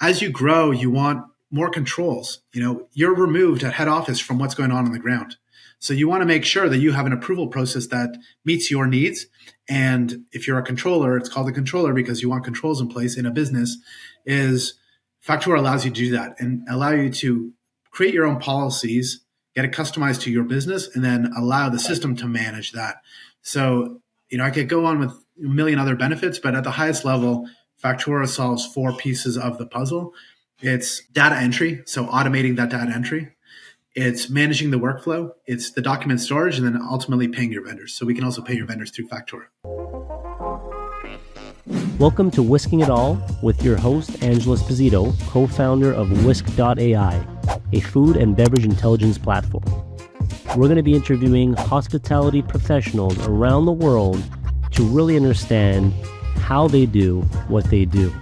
as you grow, you want more controls. You're removed at head office from what's going on the ground. So you want to make sure that you have an approval process that meets your needs. And if you're a controller, it's called a controller because you want controls in place in a business. Is Factura allows you to do that and allow you to create your own policies, get it customized to your business, and then allow the system to manage that. So, I could go on with a million other benefits, but at the highest level, Factura solves 4 pieces of the puzzle. It's data entry, so automating that data entry. It's managing the workflow. It's the document storage, and then ultimately paying your vendors. So we can also pay your vendors through Factura. Welcome to Whisking It All with your host, Angela Esposito, co-founder of Whisk.ai, a food and beverage intelligence platform. We're going to be interviewing hospitality professionals around the world to really understand how they do what they do.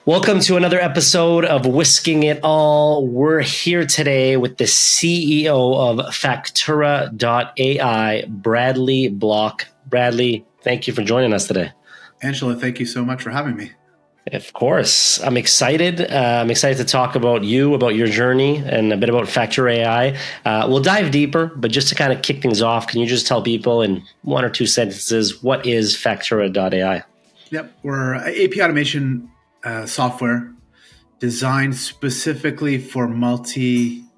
Welcome to another episode of Whisking It All. We're here today with the CEO of Factura.ai, Bradley Bloch. Bradley, thank you for joining us today. Angela, thank you so much for having me. Of course. I'm excited. I'm excited to talk about you, about your journey, and a bit about Factora.ai. We'll dive deeper, but just to kind of kick things off, can you just tell people in 1 or 2 sentences, what is Factora.ai? Yep. We're AP automation software designed specifically for multi-unit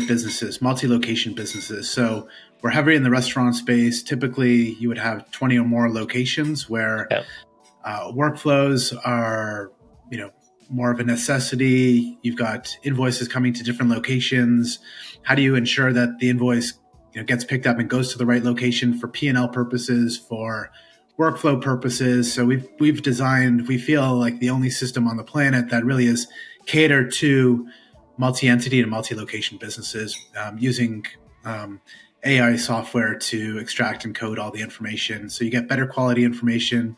businesses, multi-location businesses. So we're heavy in the restaurant space. Typically, you would have 20 or more locations where workflows are, more of a necessity. You've got invoices coming to different locations. How do you ensure that the invoice, gets picked up and goes to the right location for P&L purposes, for workflow purposes? So we've designed, we feel like the only system on the planet that really is catered to multi-entity and multi-location businesses, using AI software to extract and code all the information. So you get better quality information.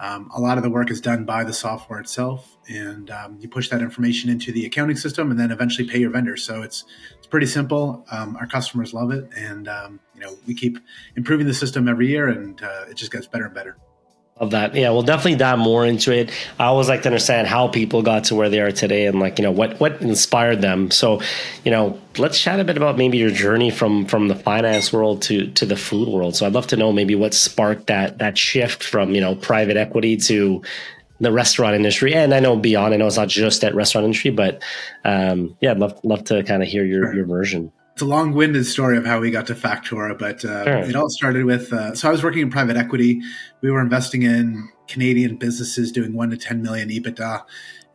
A lot of the work is done by the software itself, and you push that information into the accounting system and then eventually pay your vendors. So it's pretty simple. Our customers love it, and we keep improving the system every year, and it just gets better and better. Love that. Yeah, we'll definitely dive more into it. I always like to understand how people got to where they are today and what inspired them. So, let's chat a bit about maybe your journey from the finance world to the food world. So I'd love to know maybe what sparked that shift from, private equity to the restaurant industry. And I know beyond, I know it's not just that restaurant industry, but I'd love to kind of hear your version. It's a long-winded story of how we got to Factura, but sure. It all started with, so I was working in private equity. We were investing in Canadian businesses doing 1 to 10 million EBITDA.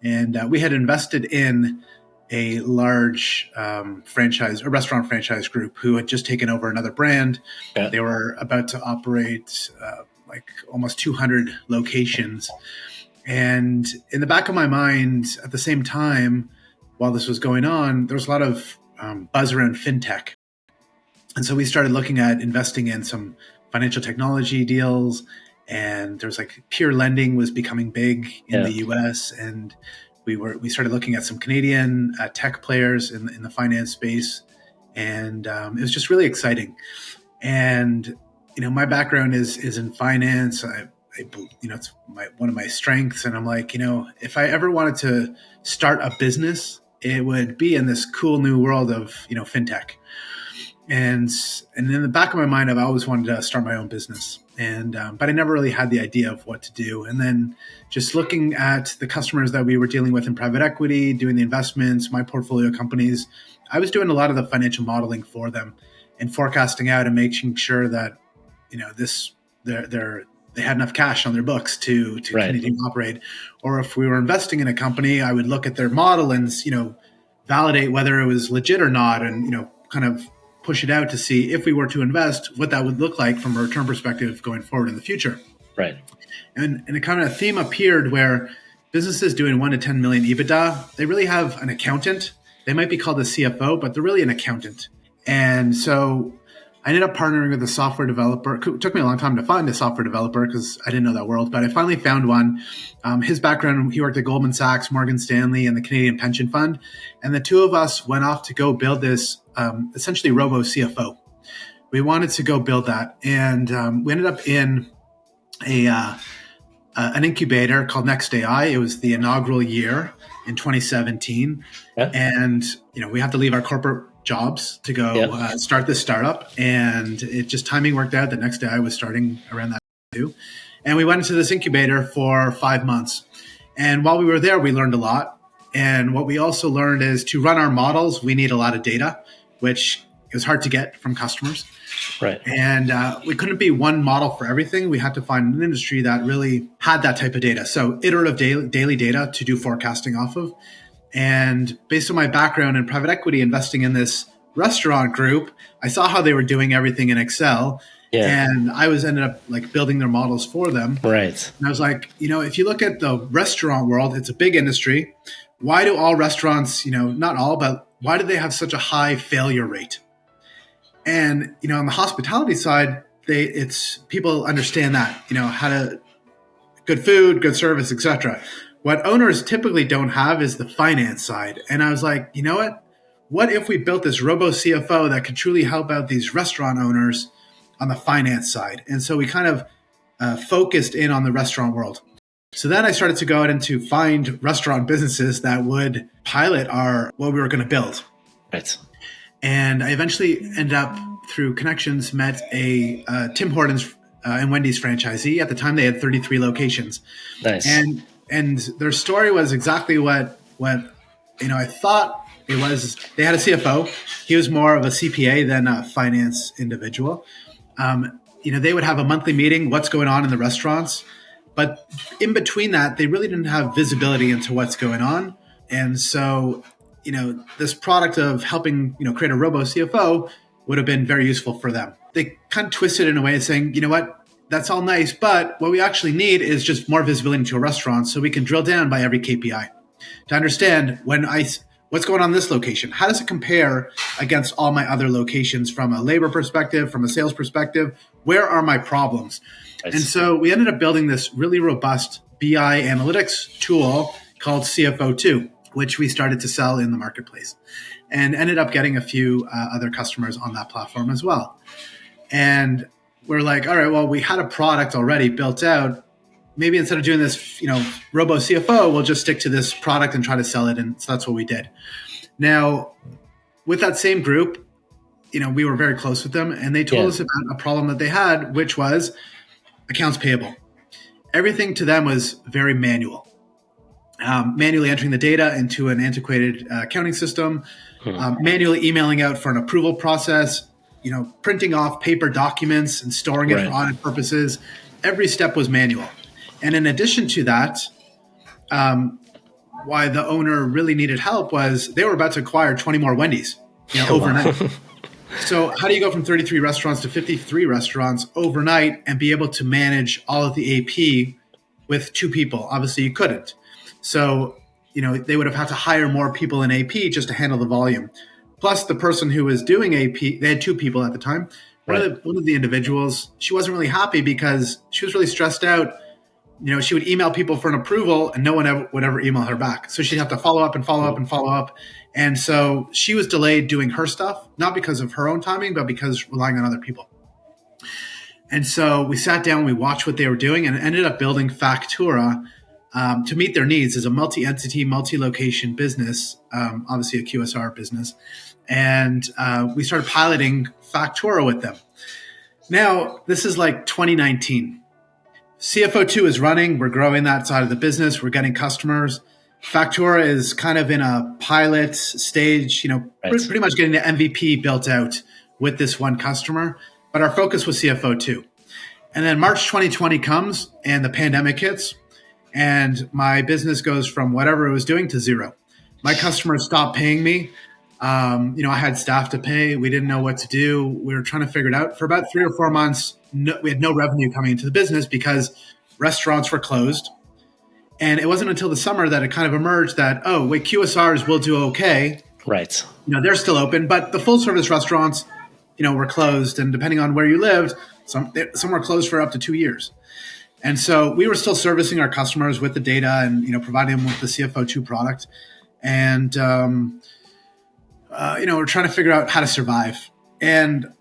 And we had invested in a large restaurant franchise group who had just taken over another brand. Yeah. They were about to operate almost 200 locations. And in the back of my mind, at the same time, while this was going on, there was a lot of buzz around fintech. And so we started looking at investing in some financial technology deals, and there was peer lending was becoming big in the US. And we started looking at some Canadian tech players in the finance space. And it was just really exciting. And, my background is in finance. It's one of my strengths. And I'm like, if I ever wanted to start a business, it would be in this cool new world of, fintech. And in the back of my mind, I've always wanted to start my own business. But I never really had the idea of what to do. And then just looking at the customers that we were dealing with in private equity, doing the investments, my portfolio companies, I was doing a lot of the financial modeling for them and forecasting out and making sure that, they had enough cash on their books to continue to operate. Or if we were investing in a company, I would look at their model and, validate whether it was legit or not, and, kind of push it out to see if we were to invest, what that would look like from a return perspective going forward in the future. Right. And a kind of theme appeared where businesses doing 1 to 10 million EBITDA, they really have an accountant. They might be called a CFO, but they're really an accountant. And so I ended up partnering with a software developer. It took me a long time to find a software developer because I didn't know that world, but I finally found one. His background, he worked at Goldman Sachs, Morgan Stanley, and the Canadian Pension Fund. And the two of us went off to go build this essentially robo CFO. We wanted to go build that. And we ended up in a an incubator called Next.ai. It was the inaugural year in 2017. Yeah. And, we had to leave our corporate jobs to go start this startup. And it just timing worked out that Next.ai was starting around that too. And we went into this incubator for 5 months. And while we were there, we learned a lot. And what we also learned is to run our models, we need a lot of data, which is hard to get from customers. Right. And we couldn't be one model for everything. We had to find an industry that really had that type of data. So iterative daily data to do forecasting off of. And based on my background in private equity, investing in this restaurant group, I saw how they were doing everything in Excel. Yeah. And I ended up building their models for them. Right. And I was like, if you look at the restaurant world, it's a big industry. Why do all restaurants, not all, but why do they have such a high failure rate? And, on the hospitality side, it's people understand that, how to good food, good service, etc. What owners typically don't have is the finance side. And I was like, you know what? What if we built this robo CFO that could truly help out these restaurant owners on the finance side? And so we kind of focused in on the restaurant world. So then I started to go out and to find restaurant businesses that would pilot what we were going to build. Right. And I eventually ended up, through connections, met a Tim Hortons and Wendy's franchisee. At the time, they had 33 locations. Nice. And their story was exactly what I thought it was. They had a CFO. He was more of a CPA than a finance individual. They would have a monthly meeting, what's going on in the restaurants. But in between that, they really didn't have visibility into what's going on. And so, this product of helping, create a robo CFO would have been very useful for them. They kind of twisted it in a way of saying, you know what, that's all nice, but what we actually need is just more visibility into a restaurant so we can drill down by every KPI to understand what's going on in this location. How does it compare against all my other locations from a labor perspective, from a sales perspective? Where are my problems? And so we ended up building this really robust BI analytics tool called CFO2, which we started to sell in the marketplace and ended up getting a few other customers on that platform as well. And we're like, all right, well, we had a product already built out. Maybe instead of doing this, robo CFO, we'll just stick to this product and try to sell it. And so that's what we did. Now, with that same group, we were very close with them, and they told us about a problem that they had, which was accounts payable. Everything to them was very manual. Manually entering the data into an antiquated accounting system, manually emailing out for an approval process, printing off paper documents and storing it for audit purposes. Every step was manual. And in addition to that, why the owner really needed help was they were about to acquire 20 more Wendy's overnight. So how do you go from 33 restaurants to 53 restaurants overnight and be able to manage all of the AP with 2 people? Obviously, you couldn't. So, they would have had to hire more people in AP just to handle the volume. Plus, the person who was doing AP, they had 2 people at the time. One of the individuals, she wasn't really happy because she was really stressed out. She would email people for an approval and no one would ever email her back. So she'd have to follow up and follow up and follow up. And so she was delayed doing her stuff, not because of her own timing, but because relying on other people. And so we sat down, we watched what they were doing, and ended up building Factura to meet their needs as a multi-entity, multi-location business, obviously a QSR business. And we started piloting Factura with them. Now, this is like 2019. CFO2 is running. We're growing that side of the business. We're getting customers. Factura is kind of in a pilot stage, pretty much getting the MVP built out with this one customer. But our focus was CFO2. And then March 2020 comes and the pandemic hits. And my business goes from whatever it was doing to zero. My customers stopped paying me. I had staff to pay. We didn't know what to do. We were trying to figure it out. For about 3 or 4 months, we had no revenue coming into the business because restaurants were closed. And it wasn't until the summer that it kind of emerged that, QSRs will do okay. Right. They're still open, but the full service restaurants, were closed. And depending on where you lived, some were closed for up to 2 years. And so we were still servicing our customers with the data and, providing them with the CFO2 product. And, we're trying to figure out how to survive. And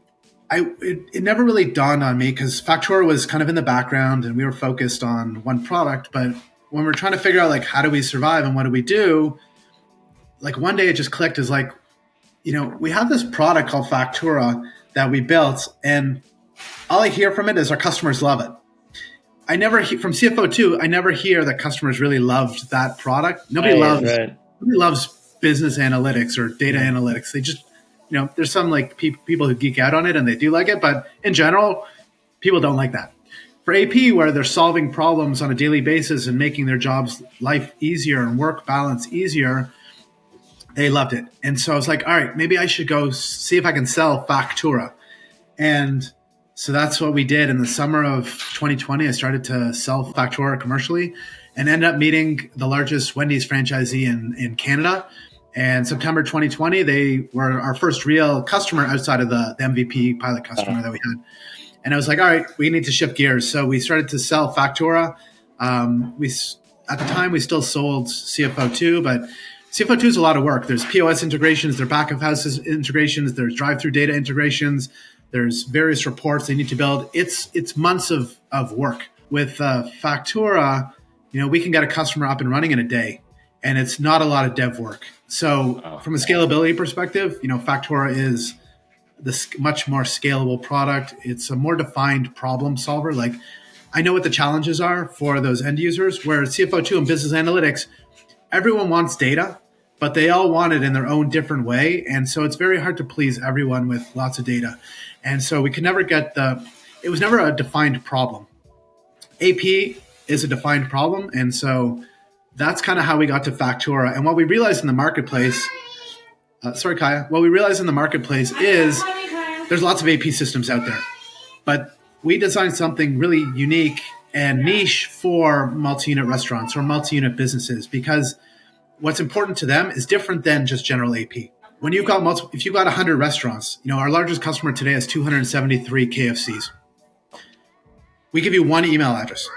it never really dawned on me because Factura was kind of in the background and we were focused on one product. But when we're trying to figure out like how do we survive and what do we do, like one day it just clicked as like, we have this product called Factura that we built, and all I hear from it is our customers love it. I never from CFO2, I never hear that customers really loved that product. Nobody loves business analytics or data analytics. They just, there's some like people who geek out on it and they do like it, but in general, people don't like that. For AP, where they're solving problems on a daily basis and making their jobs life easier and work balance easier, they loved it. And so I was like, all right, maybe I should go see if I can sell Factura. And so that's what we did. In the summer of 2020, I started to sell Factura commercially and ended up meeting the largest Wendy's franchisee in Canada. And September 2020, they were our first real customer outside of the MVP pilot customer that we had. And I was like, all right, we need to shift gears. So we started to sell Factura. At the time, we still sold CFO2, but CFO2 is a lot of work. There's POS integrations, there's back of house integrations, there's drive-through data integrations, there's various reports they need to build. It's months of work. With Factura, we can get a customer up and running in a day, and it's not a lot of dev work. So from a scalability perspective, Factura is this much more scalable product. It's a more defined problem solver. Like I know what the challenges are for those end users, where CFO2 and business analytics, everyone wants data, but they all want it in their own different way. And so it's very hard to please everyone with lots of data. And so we could never it was never a defined problem. AP is a defined problem. And so that's kind of how we got to Factura. And what we realized in the marketplace, what we realized in the marketplace is there's lots of AP systems out there, but we designed something really unique and niche for multi-unit restaurants or multi-unit businesses, because what's important to them is different than just general AP. When you've got if you've got 100 restaurants, our largest customer today has 273 KFCs. We give you one email address.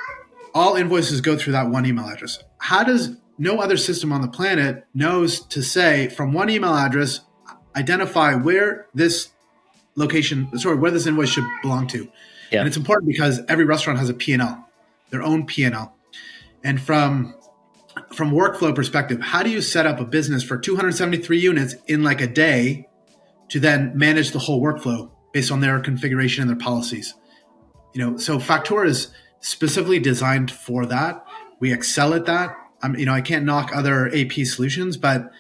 All invoices go through that one email address. How does no other system on the planet knows to say from one email address, identify where this where this invoice should belong to? Yeah. And it's important because every restaurant has a P&L, their own P&L. And from workflow perspective, how do you set up a business for 273 units in like a day to then manage the whole workflow based on their configuration and their policies? So Factura is specifically designed for that. We excel at that. I can't knock other AP solutions, but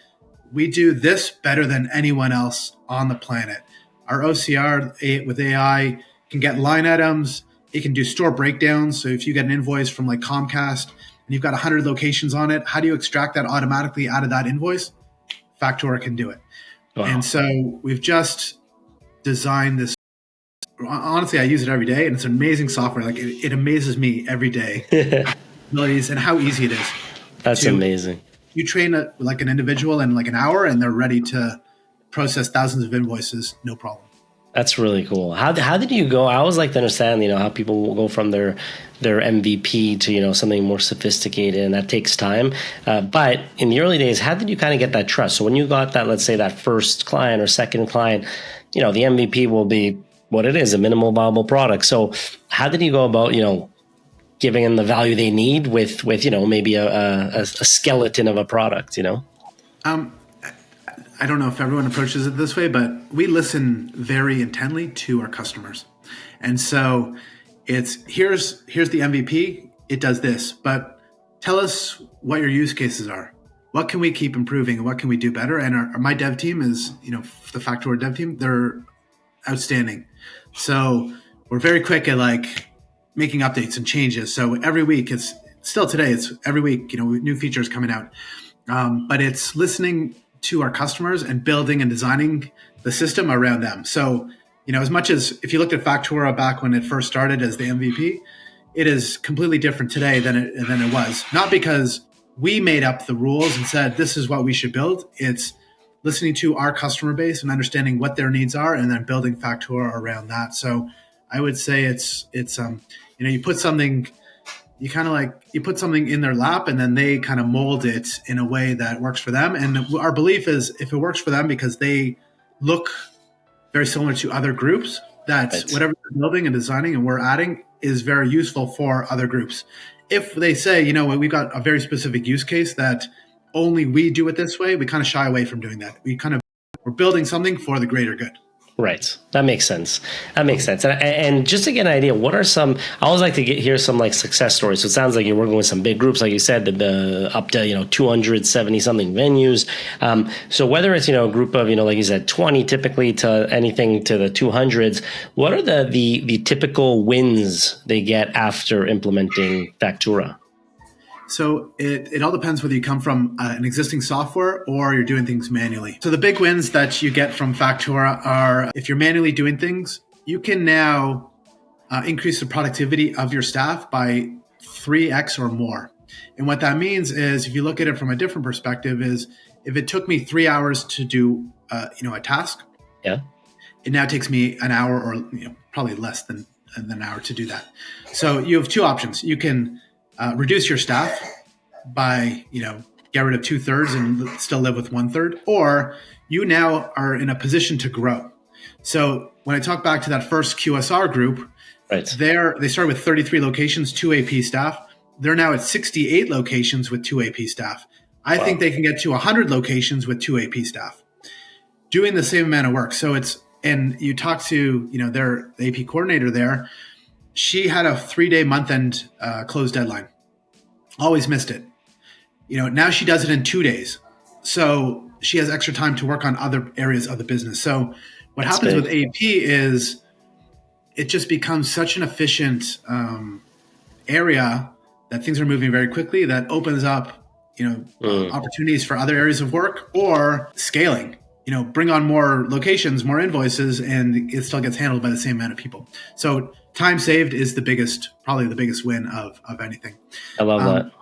we do this better than anyone else on the planet. Our OCR with AI can get line items. It can do store breakdowns. So if you get an invoice from like Comcast and you've got 100 locations on it, how do you extract that automatically out of that invoice? Factura can do it. Wow. And so we've just designed this. Honestly, I use it every day, and it's amazing software. Like it amazes me every day, abilities and how easy it is. That's amazing. You train like an individual in like an hour, and they're ready to process thousands of invoices, no problem. That's really cool. How did you go? I always like to understand, how people will go from their MVP to, something more sophisticated, and that takes time. But in the early days, how did you kind of get that trust? So when you got that, let's say that first client or second client, the MVP will be what it is, a minimal viable product. So how did you go about, giving them the value they need with maybe a skeleton of a product, I don't know if everyone approaches it this way, but we listen very intently to our customers. And so it's here's the MVP, it does this, but tell us what your use cases are. What can we keep improving and what can we do better? And my dev team is, the Factura dev team, they're outstanding. So we're very quick at like making updates and changes. So every week, it's every week, new features coming out. But it's listening to our customers and building and designing the system around them. So, as much as if you looked at Factura back when it first started as the MVP, it is completely different today than it was. Not because we made up the rules and said, this is what we should build. It's listening to our customer base and understanding what their needs are and then building Factura around that. So I would say it's you put something, you put something in their lap and then they kind of mold it in a way that works for them. And our belief is if it works for them because they look very similar to other groups, that whatever they're building and designing and we're adding is very useful for other groups. If they say, you know what, we've got a very specific use case that only we do it this way, we kind of shy away from doing that. We're building something for the greater good. Right. That makes sense. And just to get an idea, what are some, I always like to hear some like success stories. So it sounds like you're working with some big groups, like you said, the up to, 270 something venues. So whether it's, a group of, like you said, 20 typically to anything to the 200s, what are the typical wins they get after implementing Factura? So it all depends whether you come from an existing software or you're doing things manually. So the big wins that you get from Factura are, if you're manually doing things, you can now increase the productivity of your staff by 3x or more. And what that means is, if you look at it from a different perspective, is if it took me 3 hours to do a task, it now takes me an hour or probably less than an hour to do that. So you have two options. You can reduce your staff by, get rid of 2/3 and still live with 1/3, or you now are in a position to grow. So when I talk back to that first QSR group, they started with 33 locations, 2 AP staff. They're now at 68 locations with 2 AP staff. I think they can get to 100 locations with 2 AP staff doing the same amount of work. So and you talk to, their AP coordinator there. She had a 3-day month-end close deadline. Always missed it. Now she does it in 2 days. So she has extra time to work on other areas of the business. So what happens with AP is it just becomes such an efficient area that things are moving very quickly, that opens up, opportunities for other areas of work or scaling. Bring on more locations, more invoices, and it still gets handled by the same amount of people. So time saved is probably the biggest win of anything. I love that.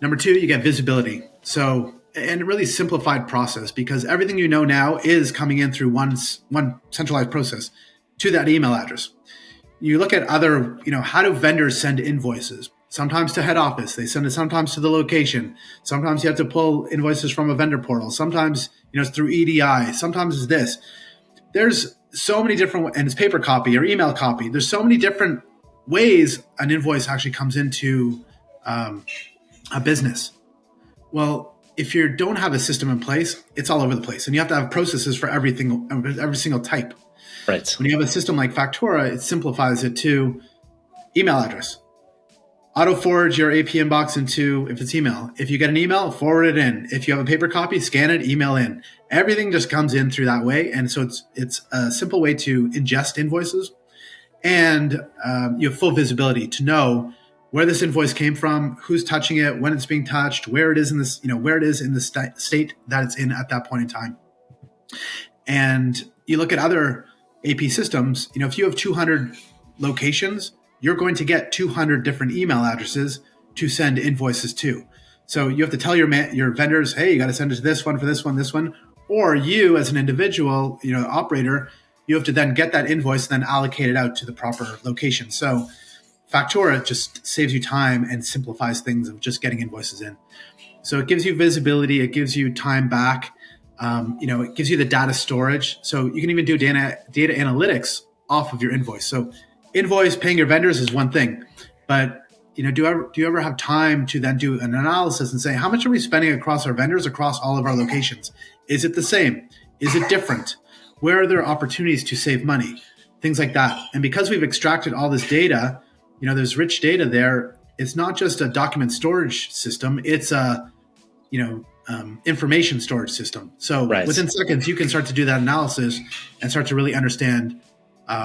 Number 2, you get visibility. So, and a really simplified process, because everything now is coming in through one centralized process to that email address. You look at other, how do vendors send invoices? Sometimes to head office, they send it sometimes to the location. Sometimes you have to pull invoices from a vendor portal. Sometimes, it's through EDI. Sometimes it's this. There's so many different, and it's paper copy or email copy. There's so many different ways an invoice actually comes into a business. Well, if you don't have a system in place, it's all over the place, and you have to have processes for every single type. Right. When you have a system like Factura, it simplifies it to email address. Auto forward your AP inbox into, if it's email. If you get an email, forward it in. If you have a paper copy, scan it, email in. Everything just comes in through that way. And so it's a simple way to ingest invoices, and you have full visibility to know where this invoice came from, who's touching it, when it's being touched, where it is in this, where it is in the state that it's in at that point in time. And you look at other AP systems, if you have 200 locations, you're going to get 200 different email addresses to send invoices to. So you have to tell your vendors, hey, you got to send it to this one for this one. Or you as an individual, operator, you have to then get that invoice, then allocate it out to the proper location. So Factura just saves you time and simplifies things of just getting invoices in. So it gives you visibility. It gives you time back. It gives you the data storage. So you can even do data analytics off of your invoice. So invoice, paying your vendors is one thing, but do you ever have time to then do an analysis and say, how much are we spending across our vendors, across all of our locations? Is it the same? Is it different? Where are there opportunities to save money? Things like that. And because we've extracted all this data, there's rich data there. It's not just a document storage system. It's a, information storage system. So within seconds, you can start to do that analysis and start to really understand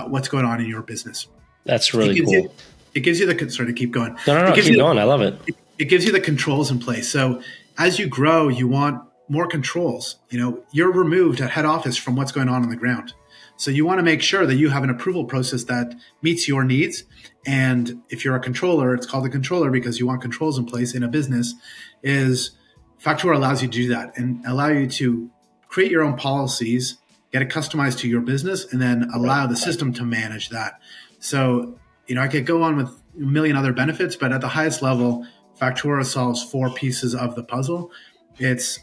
what's going on in your business. That's really cool. It gives you the, sorry to keep going. No, keep going. I love it. It gives you the controls in place. So as you grow, you want more controls. You're removed at head office from what's going on the ground. So you want to make sure that you have an approval process that meets your needs. And if you're a controller, it's called a controller because you want controls in place in a business. Factura allows you to do that and allow you to create your own policies, get it customized to your business, and then allow the system to manage that. So, I could go on with a million other benefits, but at the highest level, Factura solves 4 pieces of the puzzle. It's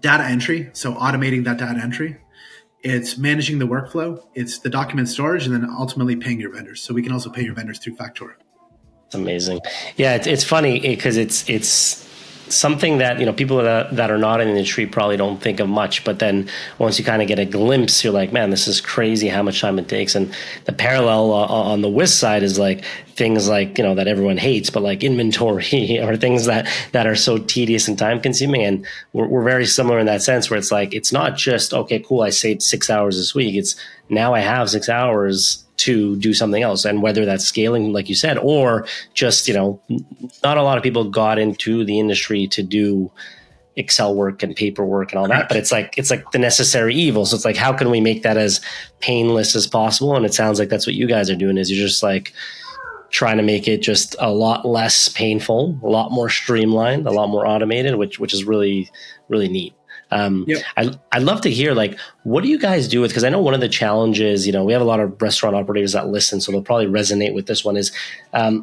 data entry, so automating that data entry. it's managing the workflow, it's the document storage, and then ultimately paying your vendors. So we can also pay your vendors through Factora. It's amazing. Yeah, it's funny because it's something that, people that are not in the industry probably don't think of much, but then once you kind of get a glimpse, you're like, man, this is crazy how much time it takes. And the parallel on the Whisk side is like things like, that everyone hates, but like inventory or things that are so tedious and time consuming. And we're very similar in that sense, where it's like, it's not just, okay, cool, I saved 6 hours this week. It's now I have 6 hours to do something else. And whether that's scaling, like you said, or just, not a lot of people got into the industry to do Excel work and paperwork and all that, but it's like the necessary evil. So it's like, how can we make that as painless as possible? And it sounds like that's what you guys are doing, is you're just like trying to make it just a lot less painful, a lot more streamlined, a lot more automated, which is really, really neat. Yep. I'd love to hear, like, what do you guys do with, because I know one of the challenges, we have a lot of restaurant operators that listen, so they'll probably resonate with this one, is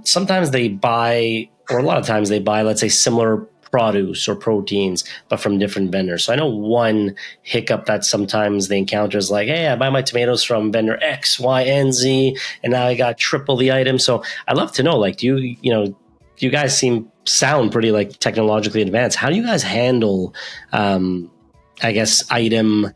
sometimes they buy, or a lot of times they buy, let's say, similar produce or proteins, but from different vendors. So I know one hiccup that sometimes they encounter is like, hey, I buy my tomatoes from vendor X, Y, and Z, and now I got triple the item. So I'd love to know, like, do you guys sound pretty like technologically advanced. How do you guys handle I guess item,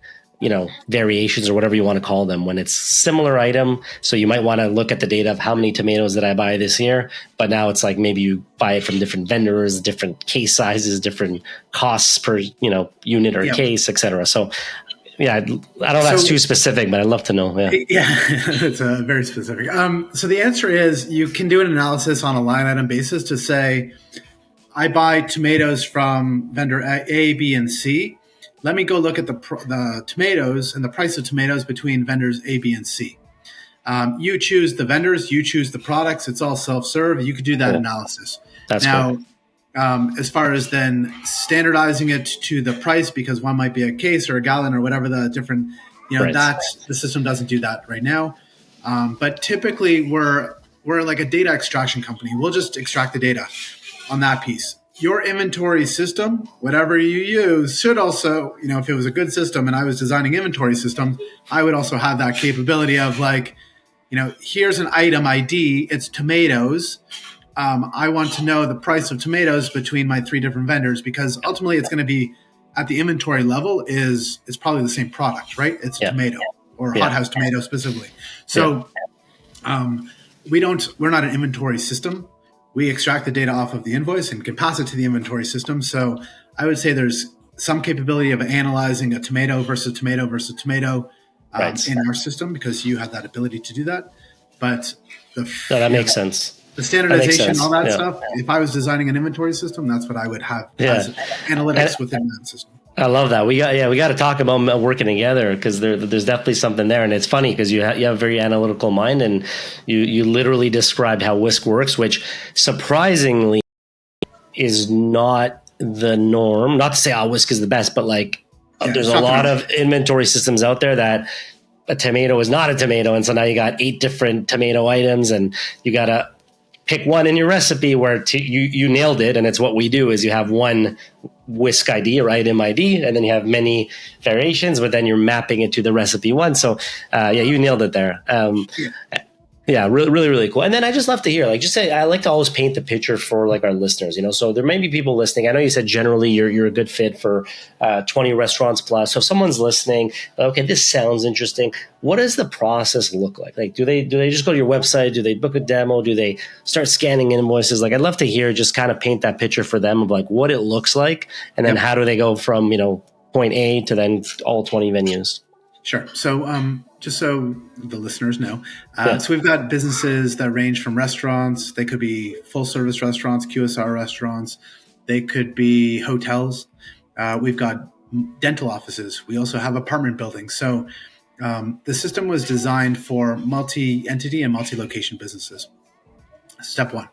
variations or whatever you want to call them when it's similar item? So you might want to look at the data of how many tomatoes did I buy this year, but now it's like maybe you buy it from different vendors, different case sizes, different costs per, unit or case, etc. So yeah, I don't know if that's too specific, but I'd love to know. Yeah, it's very specific. So the answer is you can do an analysis on a line item basis to say, I buy tomatoes from vendor A, B, and C. Let me go look at the tomatoes and the price of tomatoes between vendors A, B, and C. You choose the vendors, you choose the products. It's all self-serve. You could do that analysis. That's now, as far as then standardizing it to the price, because one might be a case or a gallon or whatever the different, that the system doesn't do that right now. But typically we're like a data extraction company. We'll just extract the data on that piece. Your inventory system, whatever you use, should also, if it was a good system and I was designing inventory systems, I would also have that capability of like, here's an item ID, it's tomatoes. I want to know the price of tomatoes between my 3 different vendors, because ultimately it's going to be at the inventory level is probably the same product, right? It's a tomato or hothouse tomato specifically. So we're not an inventory system. We extract the data off of the invoice and can pass it to the inventory system. So I would say there's some capability of analyzing a tomato versus tomato versus tomato in our system, because you have that ability to do that. But that makes sense. The standardization, all that stuff, if I was designing an inventory system, that's what I would have as analytics within that system. I love that. We got to talk about working together, because there's definitely something there. And it's funny because you have a very analytical mind, and you literally described how Whisk works, which surprisingly is not the norm. Not to say Whisk is the best, but like there's a lot of inventory systems out there that a tomato is not a tomato. And so now you got 8 different tomato items, and you got to pick one in your recipe where you nailed it. And it's what we do is you have one Whisk ID or item ID, and then you have many variations, but then you're mapping it to the recipe one. So you nailed it there. Really, really, really cool. And then I just love to hear, like, just say, I like to always paint the picture for like our listeners, so there may be people listening. I know you said generally you're a good fit for 20 restaurants plus. So if someone's listening, okay, this sounds interesting. What does the process look like? Like, do they just go to your website? Do they book a demo? Do they start scanning invoices? Like, I'd love to hear, just kind of paint that picture for them of like what it looks like. And then how do they go from, point A to then all 20 venues? Sure. So, just so the listeners know, so we've got businesses that range from restaurants. They could be full service restaurants, QSR restaurants. They could be hotels. We've got dental offices. We also have apartment buildings. So the system was designed for multi-entity and multi-location businesses. Step 1.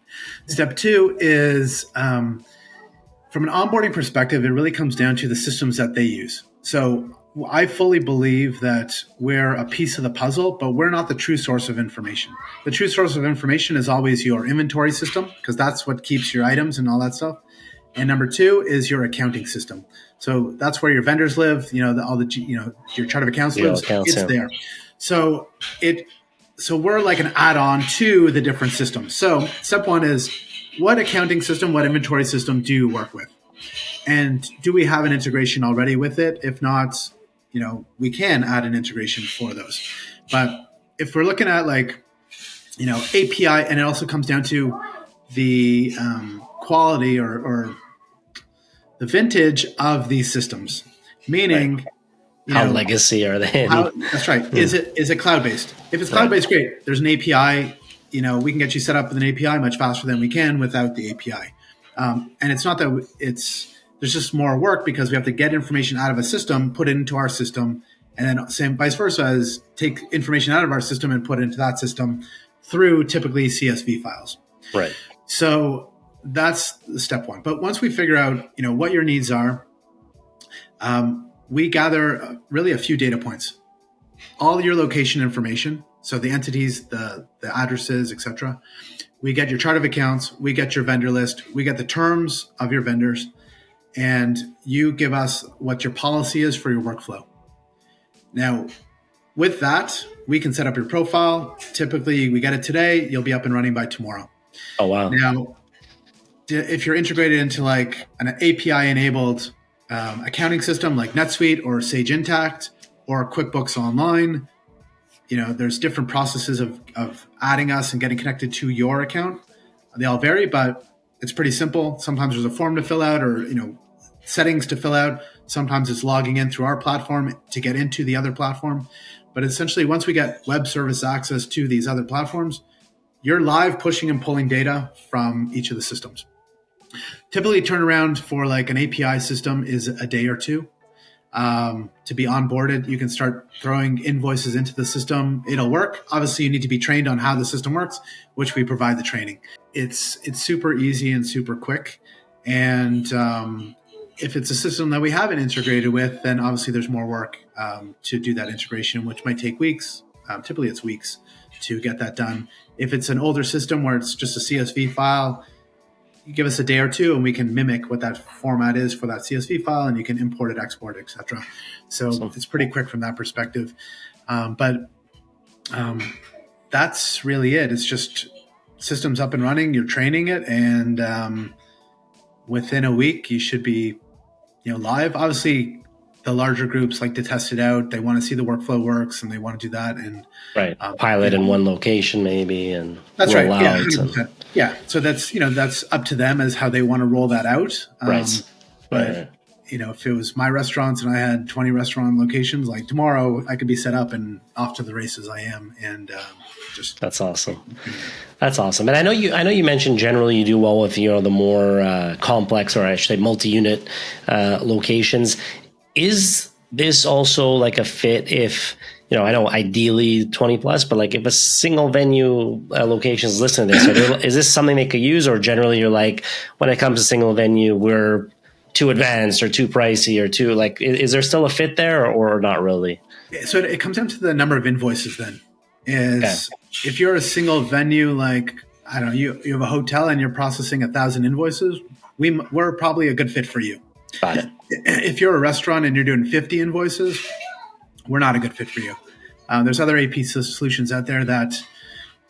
Step 2 is from an onboarding perspective, it really comes down to the systems that they use. So I fully believe that we're a piece of the puzzle, but we're not the true source of information. The true source of information is always your inventory system, because that's what keeps your items and all that stuff. And number 2 is your accounting system. So that's where your vendors live. Your chart of accounts lives. It's there. So we're like an add-on to the different systems. So step 1 is, what accounting system, what inventory system do you work with? And do we have an integration already with it? If not, we can add an integration for those. But if we're looking at API, and it also comes down to the quality or the vintage of these systems, meaning how legacy are they? That's right. Is it cloud-based? If it's cloud-based, great. There's an API. We can get you set up with an API much faster than we can without the API. And it's not that there's just more work, because we have to get information out of a system, put it into our system, and then same vice versa, as take information out of our system and put it into that system through typically CSV files. Right. So that's step 1. But once we figure out, what your needs are, we gather really a few data points. All your location information, so the entities, the addresses, etc. We get your chart of accounts, we get your vendor list, we get the terms of your vendors, and you give us what your policy is for your workflow. Now, with that, we can set up your profile. Typically, we get it today, you'll be up and running by tomorrow. Oh, wow. Now, if you're integrated into like an API-enabled accounting system like NetSuite or Sage Intacct or QuickBooks Online, there's different processes of adding us and getting connected to your account. They all vary, but it's pretty simple. Sometimes there's a form to fill out or, settings to fill out. Sometimes it's logging in through our platform to get into the other platform. But essentially, once we get web service access to these other platforms, you're live pushing and pulling data from each of the systems. Typically, turnaround for like an API system is a day or 2. To be onboarded, you can start throwing invoices into the system. It'll work. Obviously, you need to be trained on how the system works, which we provide the training. It's super easy and super quick. And if it's a system that we haven't integrated with, then obviously there's more work to do that integration, which might take weeks. Typically, it's weeks to get that done. If it's an older system where it's just a CSV file, you give us a day or 2 and we can mimic what that format is for that CSV file, and you can import it, export it, etc. So it's pretty quick from that perspective. But that's really it. It's just systems up and running, you're training it, and within a week you should be live. Obviously, the larger groups like to test it out. They want to see the workflow works and they want to do that. And pilot in one location maybe, and that's roll right. out. Yeah. So that's up to them as how they want to roll that out. Right. But if it was my restaurants and I had 20 restaurant locations, like tomorrow I could be set up and off to the races I am. And that's awesome. That's awesome. And I know you mentioned generally you do well with the more complex, or I should say multi-unit locations. Is this also like a fit if, I know ideally 20 plus, but like if a single venue location is listening to this, is this something they could use? Or generally you're like, when it comes to single venue, we're too advanced or too pricey or too is there still a fit there or not really? So it comes down to the number of invoices then. If you're a single venue, like, I don't know, you have a hotel and you're processing 1,000 invoices, we're probably a good fit for you. Got it. If you're a restaurant and you're doing 50 invoices, we're not a good fit for you. There's other AP solutions out there that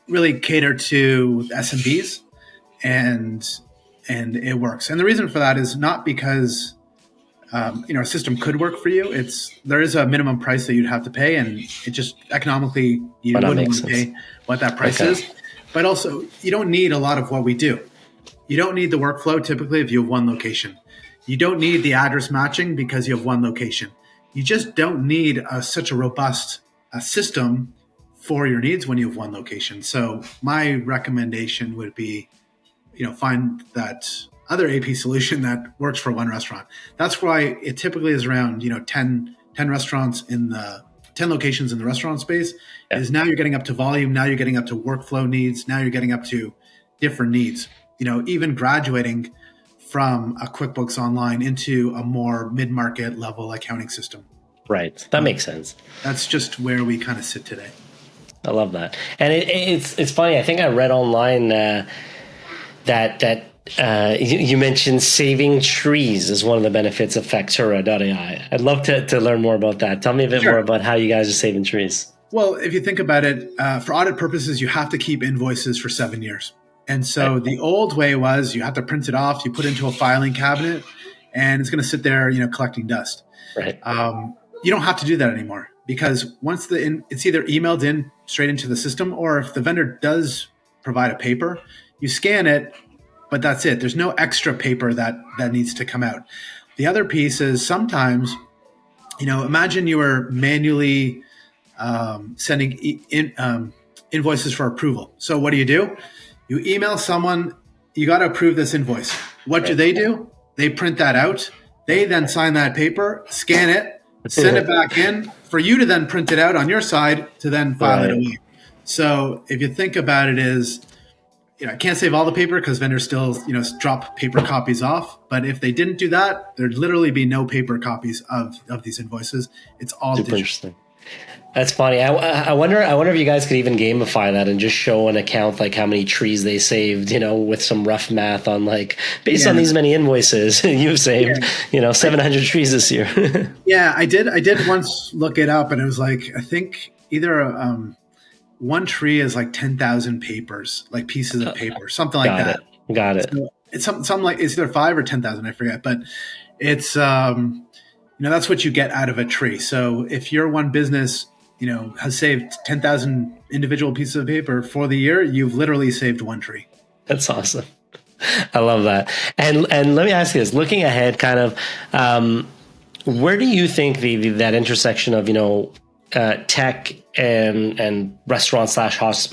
really cater to SMBs, and it works. And the reason for that is not because a system could work for you. There is a minimum price that you'd have to pay, and it just economically you wouldn't want to pay what that price is. But also, you don't need a lot of what we do. You don't need the workflow typically if you have one location. You don't need the address matching because you have one location. You just don't need such a robust system for your needs when you have one location. So my recommendation would be, find that other AP solution that works for one restaurant. That's why it typically is around 10 restaurants in the 10 locations in the restaurant space. Is now you're getting up to volume. Now you're getting up to workflow needs. Now you're getting up to different needs. Even graduating from a QuickBooks Online into a more mid-market level accounting system. Right. That makes sense. That's just where we kind of sit today. I love that. And it's funny. I think I read online that You mentioned saving trees is one of the benefits of Factura.ai. I'd love to learn more about that. Tell me a bit more about how you guys are saving trees. Well, if you think about it, for audit purposes, you have to keep invoices for 7 years. And so the old way was you have to print it off, you put it into a filing cabinet, and it's going to sit there, collecting dust. Right. You don't have to do that anymore, because once it's either emailed in straight into the system, or if the vendor does provide a paper, you scan it, but that's it. There's no extra paper that needs to come out. The other piece is sometimes, imagine you were manually sending invoices for approval. So what do? You email someone, you got to approve this invoice. What do? They print that out. They then sign that paper, scan it, send it back in for you to then print it out on your side to then file it away. So if you think about it is, I can't save all the paper because vendors still, drop paper copies off. But if they didn't do that, there'd literally be no paper copies of these invoices. It's all super digital. Interesting. That's funny. I wonder if you guys could even gamify that and just show an account like how many trees they saved, with some rough math on based on these many invoices you've saved, 700 trees this year. Yeah, I did once look it up, and it was I think either one tree is 10,000 papers, pieces of paper, something like that. Got it. So it's something it's either 5 or 10,000, I forget, but it's that's what you get out of a tree. So if your one business has saved 10,000 individual pieces of paper for the year, you've literally saved one tree. That's awesome. I love that. And let me ask you this: looking ahead, kind of, where do you think that intersection of tech and restaurant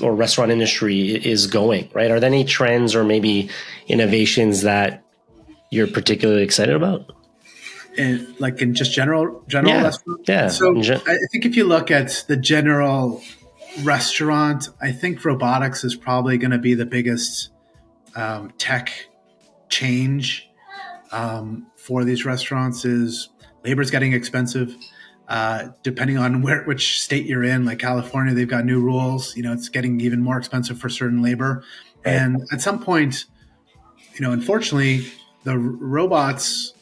/ or restaurant industry is going? Right? Are there any trends or maybe innovations that you're particularly excited about? In just general restaurant? Yeah. So I think if you look at the general restaurant, I think robotics is probably going to be the biggest tech change for these restaurants. Is labor's getting expensive. Depending on which state you're in, like California, they've got new rules. It's getting even more expensive for certain labor. Right. And at some point, unfortunately, the robots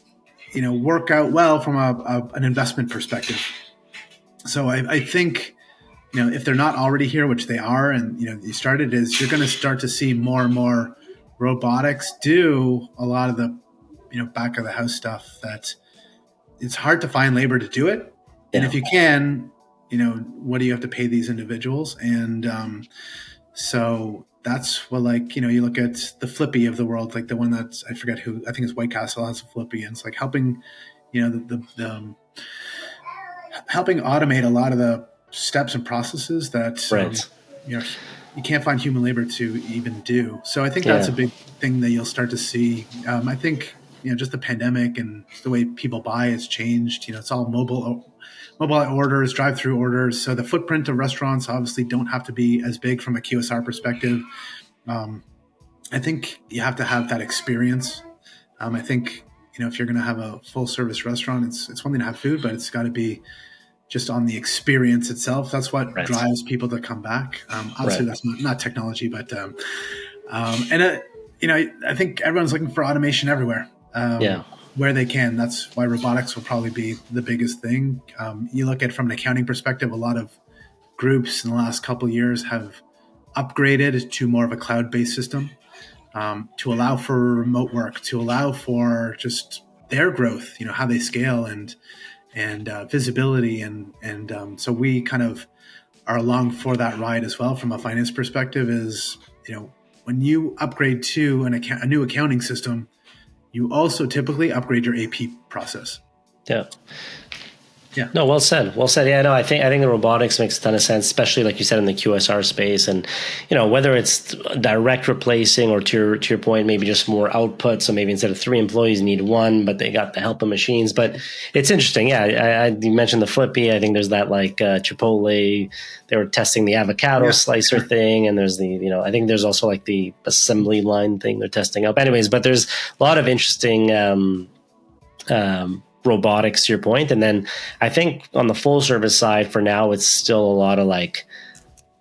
work out well from an investment perspective. So I think, if they're not already here, which they are, and, you started, is you're going to start to see more and more robotics do a lot of the, back of the house stuff that it's hard to find labor to do it. And if you can, what do you have to pay these individuals? And so that's what, you look at the Flippy of the world, the one that's, I forget who, I think it's White Castle has a Flippy, and it's helping, helping automate a lot of the steps and processes that, you can't find human labor to even do. So I think that's a big thing that you'll start to see. I think, just the pandemic and the way people buy has changed. It's all mobile orders, drive-through orders. So the footprint of restaurants obviously don't have to be as big from a QSR perspective. I think you have to have that experience. I think, if you're going to have a full-service restaurant, it's one thing to have food, but it's got to be just on the experience itself. That's what drives people to come back. Obviously, that's not technology, but I think everyone's looking for automation everywhere. Where they can. That's why robotics will probably be the biggest thing. You look at it from an accounting perspective, a lot of groups in the last couple of years have upgraded to more of a cloud-based system to allow for remote work, to allow for just their growth, how they scale and visibility. And so we kind of are along for that ride as well from a finance perspective is, when you upgrade to a new accounting system, you also typically upgrade your AP process. Yeah. No, well said. Yeah, no, I think the robotics makes a ton of sense, especially like you said in the QSR space, and whether it's direct replacing or to your point, maybe just more output. So maybe instead of 3 employees, you need 1, but they got the help of machines. But it's interesting. Yeah, you mentioned the Flippy. I think there's that Chipotle. They were testing the avocado slicer thing, and there's the I think there's also the assembly line thing they're testing up. Anyways, but there's a lot of interesting robotics to your point. And then I think on the full service side for now, it's still a lot of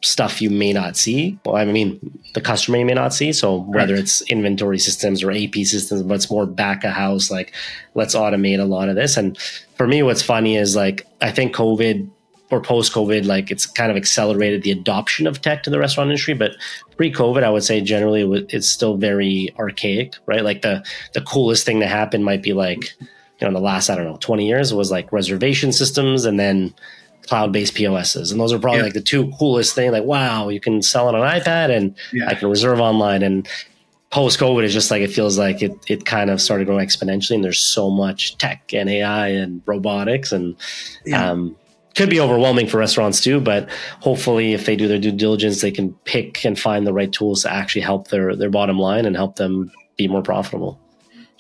stuff you may not see. Well, I mean, the customer may not see. So whether it's inventory systems or AP systems, but it's more back of house, like let's automate a lot of this. And for me, what's funny is like, I think COVID or post-COVID, like it's kind of accelerated the adoption of tech to the restaurant industry. But pre-COVID, I would say generally it's still very archaic, right? Like the coolest thing to happen might be like, in the last, 20 years was like reservation systems and then cloud-based POSs. And those are probably like the two coolest things. Like, wow, you can sell it on an iPad and I can reserve online. And post-COVID, it's just like, it feels like it kind of started growing exponentially. And there's so much tech and AI and robotics and could be overwhelming for restaurants too. But hopefully if they do their due diligence, they can pick and find the right tools to actually help their bottom line and help them be more profitable.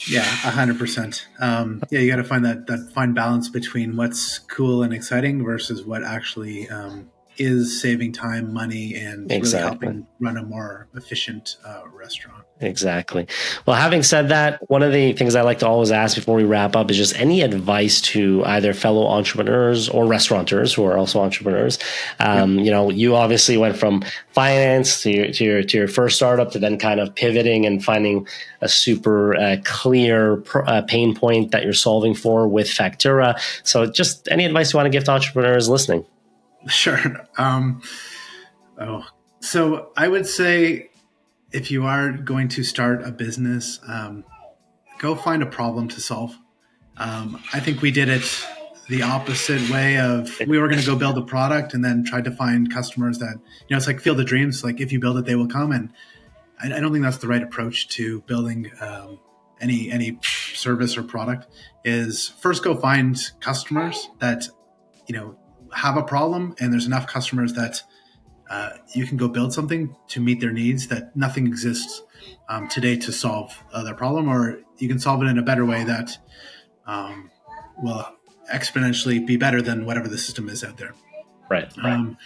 Yeah, 100%. You got to find that fine balance between what's cool and exciting versus what actually is saving time, money, and really helping run a more efficient restaurant. Exactly. Well, having said that, one of the things I like to always ask before we wrap up is just any advice to either fellow entrepreneurs or restaurateurs who are also entrepreneurs. You obviously went from finance to your first startup to then kind of pivoting and finding a super clear pain point that you're solving for with Factura. So just any advice you want to give to entrepreneurs listening? Sure. So I would say, if you are going to start a business, go find a problem to solve. I think we did it the opposite way of we were going to go build a product and then tried to find customers that, it's like Field of Dreams. Like if you build it, they will come. And I don't think that's the right approach to building any service or product. Is first go find customers that, have a problem, and there's enough customers that you can go build something to meet their needs that nothing exists today to solve their problem, or you can solve it in a better way that will exponentially be better than whatever the system is out there. Right. And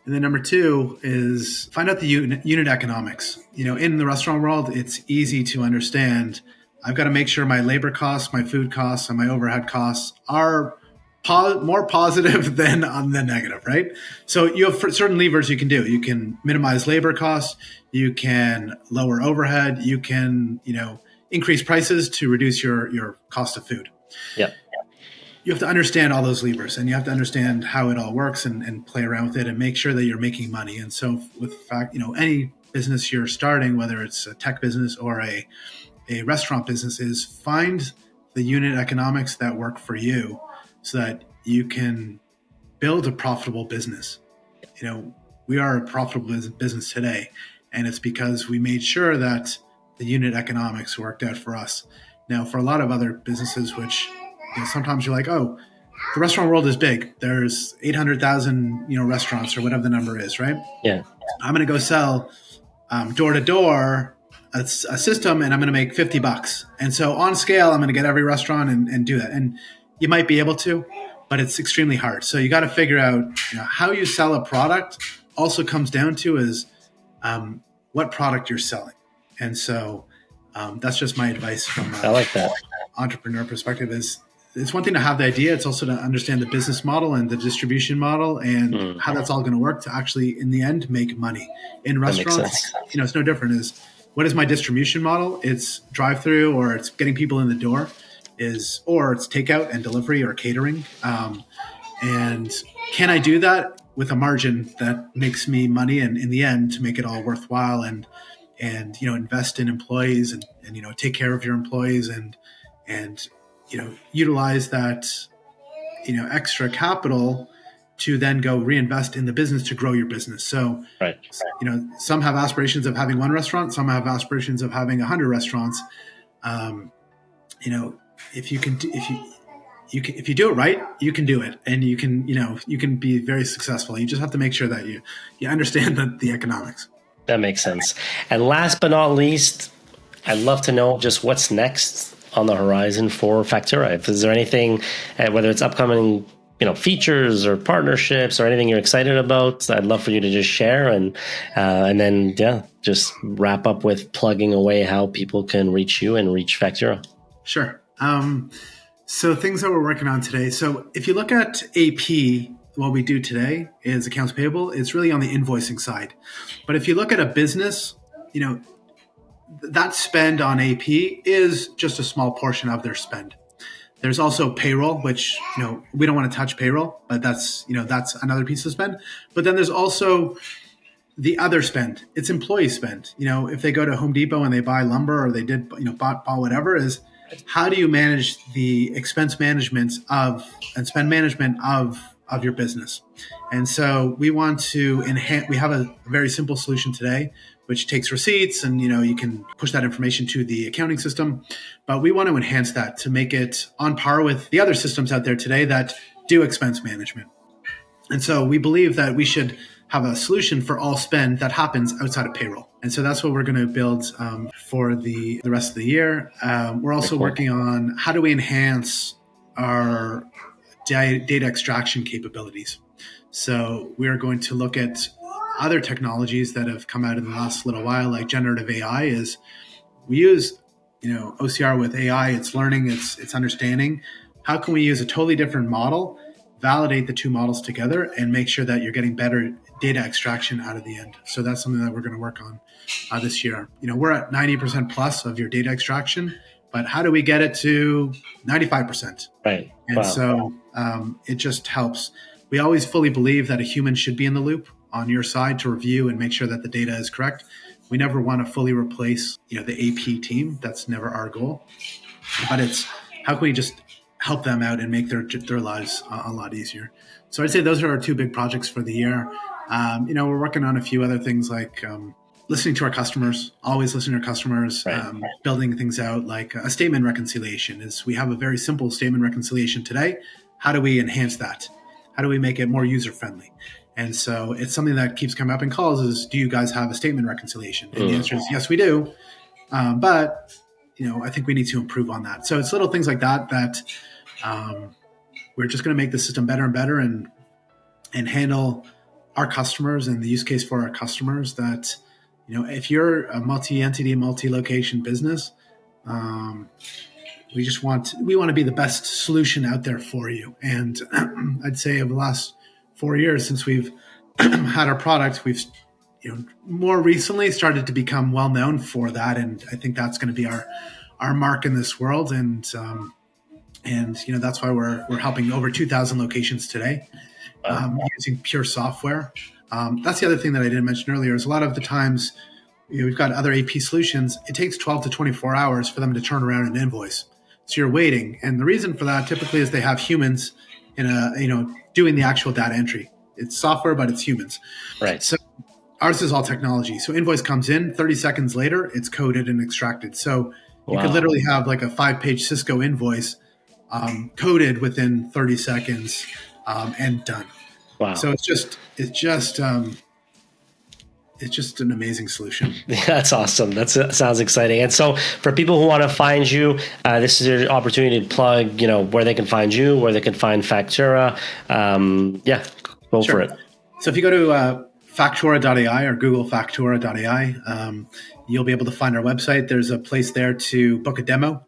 then number two is find out the unit economics. In the restaurant world, it's easy to understand. I've got to make sure my labor costs, my food costs, and my overhead costs are more positive than on the negative, right? So you have certain levers you can do. You can minimize labor costs. You can lower overhead. You can, increase prices to reduce your cost of food. Yeah. You have to understand all those levers, and you have to understand how it all works and play around with it and make sure that you're making money. And so with any business you're starting, whether it's a tech business or a restaurant business, is find the unit economics that work for you, so that you can build a profitable business. We are a profitable business today, and it's because we made sure that the unit economics worked out for us. Now, for a lot of other businesses, which sometimes you're like, oh, the restaurant world is big. There's 800,000 restaurants or whatever the number is, right? Yeah. I'm going to go sell door to door a system, and I'm going to make $50. And so on scale, I'm going to get every restaurant and do that. And you might be able to, but it's extremely hard. So you got to figure out how you sell a product. Also comes down to is what product you're selling. And so that's just my advice from I like that entrepreneur perspective. Is it's one thing to have the idea. It's also to understand the business model and the distribution model and how that's all going to work to actually, in the end, make money. In restaurants, it's no different. Is what is my distribution model? It's drive-through, or it's getting people in the door. Or it's takeout and delivery or catering. And can I do that with a margin that makes me money, and in the end to make it all worthwhile and invest in employees and take care of your employees and utilize that extra capital to then go reinvest in the business to grow your business. So some have aspirations of having one restaurant, some have aspirations of having 100 restaurants. If you do it right, you can do it, and you can be very successful. You just have to make sure that you understand the economics. That makes sense. And last but not least, I'd love to know just what's next on the horizon for Factura. Is there anything, whether it's upcoming, features or partnerships or anything you're excited about, I'd love for you to just share and then just wrap up with plugging away how people can reach you and reach Factura. Sure. So things that we're working on today. So if you look at AP what we do today is accounts payable. It's really on the invoicing side. But if you look at a business, that spend on AP is just a small portion of their spend. There's also payroll, which, we don't want to touch payroll, but that's another piece of spend. But then there's also the other spend. It's employee spend. If they go to Home Depot and they buy lumber, or they did, bought whatever, is how do you manage the expense management and spend management of your business? And so we want to enhance. We have a very simple solution today, which takes receipts, and you can push that information to the accounting system. But we want to enhance that to make it on par with the other systems out there today that do expense management. And so we believe that we should have a solution for all spend that happens outside of payroll. And so that's what we're going to build for the rest of the year. We're also working on how do we enhance our data extraction capabilities. So we are going to look at other technologies that have come out in the last little while, like generative AI. Is we use OCR with AI. It's learning, it's understanding. How can we use a totally different model, validate the two models together, and make sure that you're getting better data extraction out of the end? So that's something that we're going to work on this year. We're at 90% plus of your data extraction, but how do we get it to 95%? Right. And so it just helps. We always fully believe that a human should be in the loop on your side to review and make sure that the data is correct. We never want to fully replace, the AP team. That's never our goal. But it's how can we just help them out and make their lives a lot easier. So I'd say those are our two big projects for the year. We're working on a few other things like listening to our customers, always listening to our customers, right. Building things out like a statement reconciliation. We have a very simple statement reconciliation today. How do we enhance that? How do we make it more user-friendly? And so it's something that keeps coming up in calls is, do you guys have a statement reconciliation? And the answer is, yes, we do. But, I think we need to improve on that. So it's little things like that we're just going to make the system better and better and handle our customers and the use case for our customers that, if you're a multi-entity, multi-location business, we want to be the best solution out there for you. And I'd say over the last 4 years since we've had our product, we've more recently started to become well known for that, and I think that's going to be our mark in this world. And that's why we're helping over 2,000 locations today using pure software. That's the other thing that I didn't mention earlier is a lot of the times we've got other AP solutions. It takes 12 to 24 hours for them to turn around an invoice. So you're waiting. And the reason for that typically is they have humans doing the actual data entry. It's software, but it's humans. Right. So ours is all technology. So invoice comes in 30 seconds later, it's coded and extracted. So you could literally have like a 5-page Cisco invoice coded within 30 seconds and done. Wow. So it's just an amazing solution. That's awesome. That sounds exciting. And so for people who want to find you, this is your opportunity to plug, where they can find you, where they can find Factura. Go for it. So if you go to Factora.ai or Google Factora.ai, you'll be able to find our website. There's a place there to book a demo,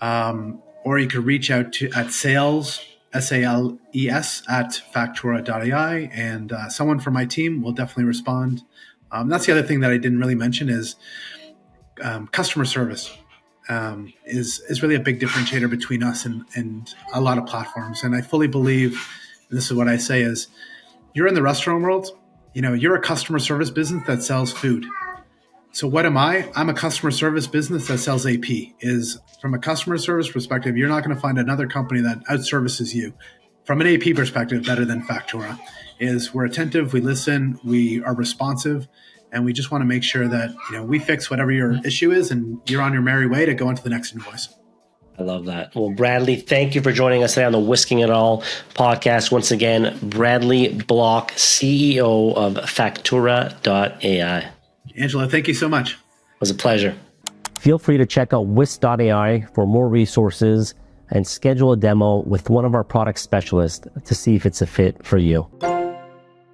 or you could reach out at sales, SALES, at Factora.ai, and someone from my team will definitely respond. That's the other thing that I didn't really mention is customer service is really a big differentiator between us and a lot of platforms. And I fully believe, and this is what I say, is you're in the restaurant world, you're a customer service business that sells food. So what am I? I'm a customer service business that sells AP. Is from a customer service perspective, you're not going to find another company that outservices you. From an AP perspective, better than Factura. Is we're attentive, we listen, we are responsive, and we just want to make sure that we fix whatever your issue is, and you're on your merry way to go into the next invoice. I love that. Well, Bradley, thank you for joining us today on the Whisking It All podcast. Once again, Bradley Bloch, CEO of Factura.ai. Angela, thank you so much. It was a pleasure. Feel free to check out Whisk.ai for more resources and schedule a demo with one of our product specialists to see if it's a fit for you.